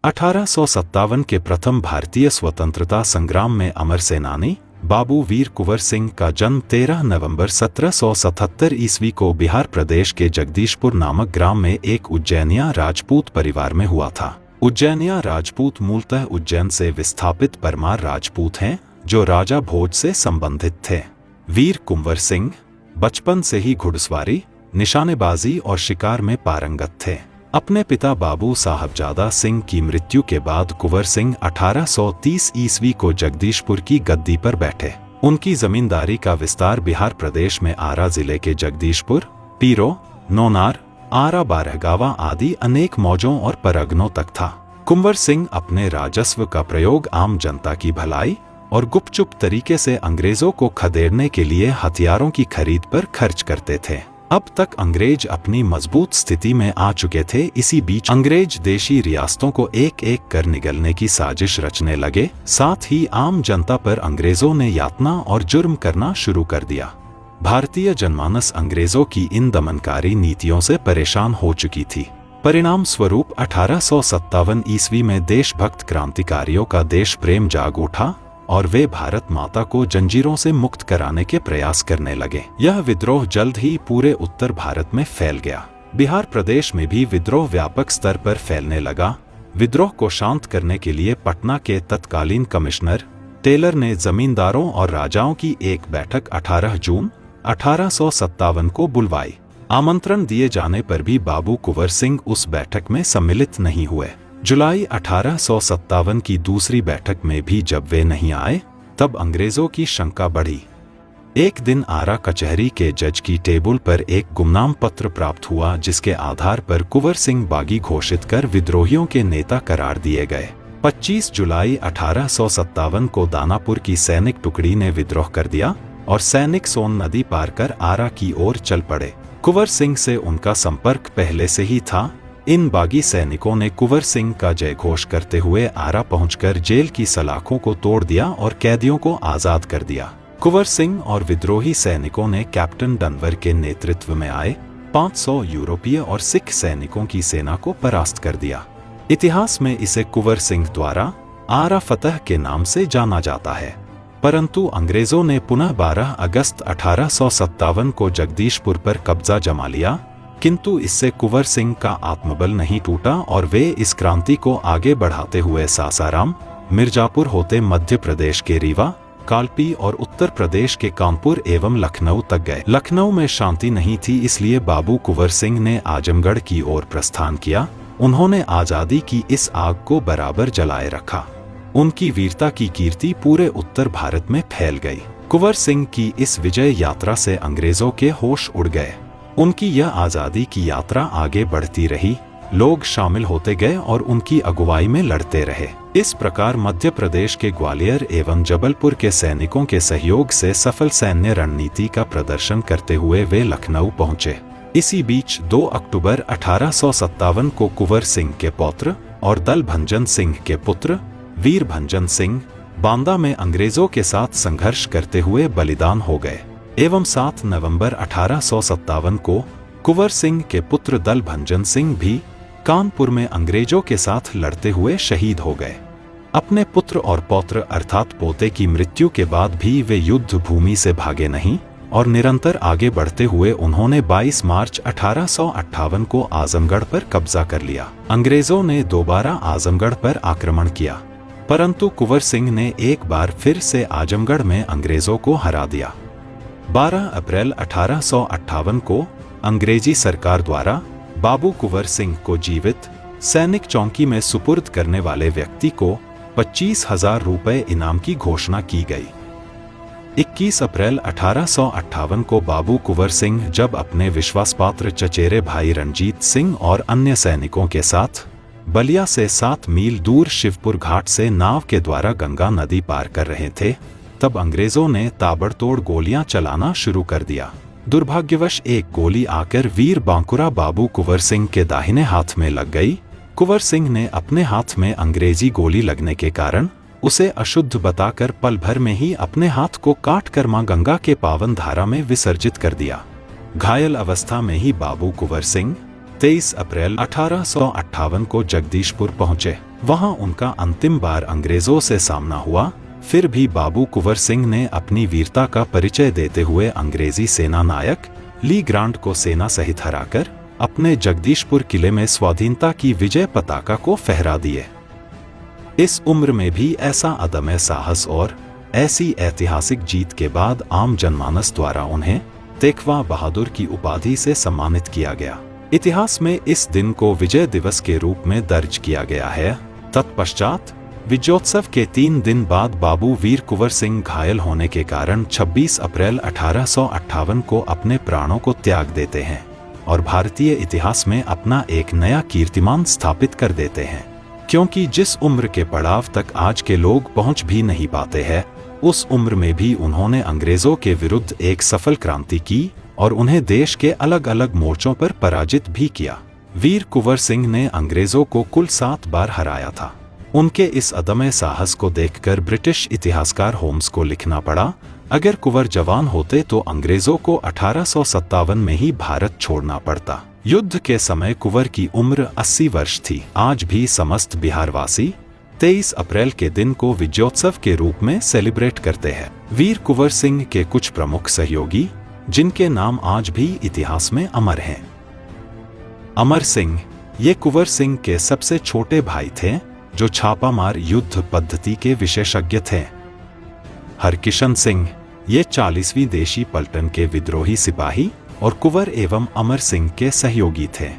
1857 के प्रथम भारतीय स्वतंत्रता संग्राम में अमर सेनानी बाबू वीर कुंवर सिंह का जन्म 13 नवंबर 1777 ईस्वी को बिहार प्रदेश के जगदीशपुर नामक ग्राम में एक उज्जैनिया राजपूत परिवार में हुआ था। उज्जैनिया राजपूत मूलतः उज्जैन से विस्थापित परमार राजपूत हैं, जो राजा भोज से संबंधित थे। वीर कुंवर सिंह बचपन से ही घुड़सवारी, निशानेबाजी और शिकार में पारंगत थे। अपने पिता बाबू साहबजादा सिंह की मृत्यु के बाद कुंवर सिंह 1830 ईस्वी को जगदीशपुर की गद्दी पर बैठे। उनकी जमींदारी का विस्तार बिहार प्रदेश में आरा जिले के जगदीशपुर, पीरो, नौनार, आरा, बारहगावा आदि अनेक मौजों और परगनों तक था। कुंवर सिंह अपने राजस्व का प्रयोग आम जनता की भलाई और गुपचुप तरीके से अंग्रेजों को खदेड़ने के लिए हथियारों की खरीद पर खर्च करते थे। अब तक अंग्रेज अपनी मजबूत स्थिति में आ चुके थे। इसी बीच अंग्रेज देशी रियासतों को एक एक कर निगलने की साजिश रचने लगे। साथ ही आम जनता पर अंग्रेजों ने यातना और जुर्म करना शुरू कर दिया। भारतीय जनमानस अंग्रेजों की इन दमनकारी नीतियों से परेशान हो चुकी थी। परिणाम स्वरूप 1857 ईस्वी में देशभक्त क्रांतिकारियों का देश प्रेम जाग उठा और वे भारत माता को जंजीरों से मुक्त कराने के प्रयास करने लगे। यह विद्रोह जल्द ही पूरे उत्तर भारत में फैल गया। बिहार प्रदेश में भी विद्रोह व्यापक स्तर पर फैलने लगा। विद्रोह को शांत करने के लिए पटना के तत्कालीन कमिश्नर टेलर ने जमींदारों और राजाओं की एक बैठक 18 जून 1857 को बुलवाई। आमंत्रण दिए जाने पर भी बाबू कुंवर सिंह उस बैठक में सम्मिलित नहीं हुए। जुलाई 1857 की दूसरी बैठक में भी जब वे नहीं आए, तब अंग्रेजों की शंका बढ़ी। एक दिन आरा कचहरी के जज की टेबल पर एक गुमनाम पत्र प्राप्त हुआ, जिसके आधार पर कुंवर सिंह बागी घोषित कर विद्रोहियों के नेता करार दिए गए। 25 जुलाई 1857 को दानापुर की सैनिक टुकड़ी ने विद्रोह कर दिया और सैनिक सोन नदी पार कर आरा की ओर चल पड़े। कुंवर सिंह से उनका संपर्क पहले से ही था। इन बागी सैनिकों ने कुंवर सिंह का जयघोष करते हुए आरा पहुंचकर जेल की सलाखों को तोड़ दिया और कैदियों को आजाद कर दिया। कुंवर सिंह और विद्रोही सैनिकों ने कैप्टन डनवर के नेतृत्व में आए 500 यूरोपीय और सिख सैनिकों की सेना को परास्त कर दिया। इतिहास में इसे कुंवर सिंह द्वारा आरा फतह के नाम से जाना जाता है। परंतु अंग्रेजों ने पुनः 12 अगस्त 1857 को जगदीशपुर पर कब्जा जमा लिया, किंतु इससे कुंवर सिंह का आत्मबल नहीं टूटा और वे इस क्रांति को आगे बढ़ाते हुए सासाराम, मिर्जापुर होते मध्य प्रदेश के रीवा, कालपी और उत्तर प्रदेश के कानपुर एवं लखनऊ तक गए। लखनऊ में शांति नहीं थी, इसलिए बाबू कुंवर सिंह ने आजमगढ़ की ओर प्रस्थान किया। उन्होंने आजादी की इस आग को बराबर जलाए रखा। उनकी वीरता की कीर्ति पूरे उत्तर भारत में फैल गई। कुंवर सिंह की इस विजय यात्रा से अंग्रेजों के होश उड़ गए। उनकी यह आजादी की यात्रा आगे बढ़ती रही। लोग शामिल होते गए और उनकी अगुवाई में लड़ते रहे। इस प्रकार मध्य प्रदेश के ग्वालियर एवं जबलपुर के सैनिकों के सहयोग से सफल सैन्य रणनीति का प्रदर्शन करते हुए वे लखनऊ पहुंचे। इसी बीच 2 अक्टूबर 1857 को कुंवर सिंह के पौत्र और दलभंजन सिंह के पुत्र वीरभंजन सिंह बांदा में अंग्रेजों के साथ संघर्ष करते हुए बलिदान हो गए एवं 7 नवंबर 1857 को कुंवर सिंह के पुत्र दलभंजन सिंह भी कानपुर में अंग्रेजों के साथ लड़ते हुए शहीद हो गए। अपने पुत्र और पौत्र अर्थात पोते की मृत्यु के बाद भी वे युद्ध भूमि से भागे नहीं और निरंतर आगे बढ़ते हुए उन्होंने 22 मार्च 1858 को आजमगढ़ पर कब्जा कर लिया। अंग्रेजों ने दोबारा आजमगढ़ पर आक्रमण किया, परंतु कुंवर सिंह ने एक बार फिर से आजमगढ़ में अंग्रेजों को हरा दिया। 12 अप्रैल 1858 को अंग्रेजी सरकार द्वारा बाबू कुंवर सिंह को जीवित सैनिक चौकी में सुपुर्द करने वाले व्यक्ति को 25,000 रुपए इनाम की घोषणा की गई। 21 अप्रैल 1858 को बाबू कुंवर सिंह जब अपने विश्वासपात्र चचेरे भाई रणजीत सिंह और अन्य सैनिकों के साथ बलिया से 7 मील दूर शिवपुर घाट से नाव के द्वारा गंगा नदी पार कर रहे थे, तब अंग्रेजों ने ताबड़तोड़ गोलियां चलाना शुरू कर दिया। दुर्भाग्यवश एक गोली आकर वीर बांकुरा बाबू कुंवर सिंह के दाहिने हाथ में लग गई। कुंवर सिंह ने अपने हाथ में अंग्रेजी गोली लगने के कारण उसे अशुद्ध बताकर पल भर में ही अपने हाथ को काट कर मां गंगा के पावन धारा में विसर्जित कर दिया। घायल अवस्था में ही बाबू कुंवर सिंह 23 अप्रैल 1858 को जगदीशपुर पहुंचे। वहां उनका अंतिम बार अंग्रेजों से सामना हुआ। फिर भी बाबू कुंवर सिंह ने अपनी वीरता का परिचय देते हुए अंग्रेजी सेना नायक ली ग्रांट को सेना सहित हराकर अपने जगदीशपुर किले में स्वाधीनता की विजय पताका को फहरा दिए। इस उम्र में भी ऐसा अदम्य साहस और ऐसी ऐतिहासिक जीत के बाद आम जनमानस द्वारा उन्हें तेखवा बहादुर की उपाधि से सम्मानित किया गया। इतिहास में इस दिन को विजय दिवस के रूप में दर्ज किया गया है। तत्पश्चात विजयोत्सव के 3 दिन बाद बाबू वीर कुंवर सिंह घायल होने के कारण 26 अप्रैल 1858 को अपने प्राणों को त्याग देते हैं और भारतीय इतिहास में अपना एक नया कीर्तिमान स्थापित कर देते हैं। क्योंकि जिस उम्र के पड़ाव तक आज के लोग पहुंच भी नहीं पाते हैं, उस उम्र में भी उन्होंने अंग्रेजों के विरुद्ध एक सफल क्रांति की और उन्हें देश के अलग अलग मोर्चों पर पराजित भी किया। वीर कुंवर सिंह ने अंग्रेजों को कुल 7 बार हराया था। उनके इस अदम्य साहस को देखकर ब्रिटिश इतिहासकार होम्स को लिखना पड़ा, अगर कुंवर जवान होते तो अंग्रेजों को 1857 में ही भारत छोड़ना पड़ता। युद्ध के समय कुंवर की उम्र 80 वर्ष थी। आज भी समस्त बिहारवासी 23 अप्रैल के दिन को विजयोत्सव के रूप में सेलिब्रेट करते हैं। वीर कुंवर सिंह के कुछ प्रमुख सहयोगी जिनके नाम आज भी इतिहास में अमर हैं। अमर सिंह, ये कुंवर सिंह के सबसे छोटे भाई थे जो छापामार युद्ध पद्धति के विशेषज्ञ थे। हरकिशन सिंह, ये 40वीं देशी पलटन के विद्रोही सिपाही और कुंवर एवं अमर सिंह के सहयोगी थे।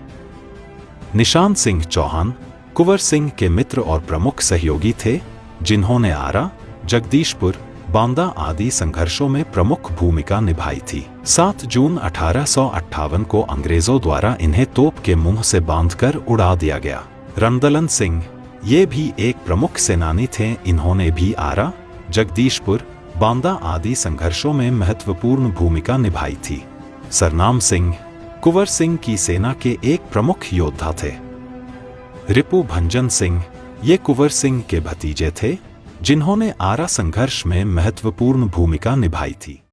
निशान सिंह चौहान कुंवर सिंह के मित्र और प्रमुख सहयोगी थे, जिन्होंने आरा, जगदीशपुर, बांदा आदि संघर्षों में प्रमुख भूमिका निभाई थी। 7 जून 1858 को अंग्रेजों द्वारा इन्हें तोप के मुंह से बांधकर उड़ा दिया गया। रणदलन सिंह, ये भी एक प्रमुख सेनानी थे। इन्होंने भी आरा, जगदीशपुर, बांदा आदि संघर्षों में महत्वपूर्ण भूमिका निभाई थी। सरनाम सिंह कुंवर सिंह की सेना के एक प्रमुख योद्धा थे। रिपु भंजन सिंह, ये कुंवर सिंह के भतीजे थे, जिन्होंने आरा संघर्ष में महत्वपूर्ण भूमिका निभाई थी।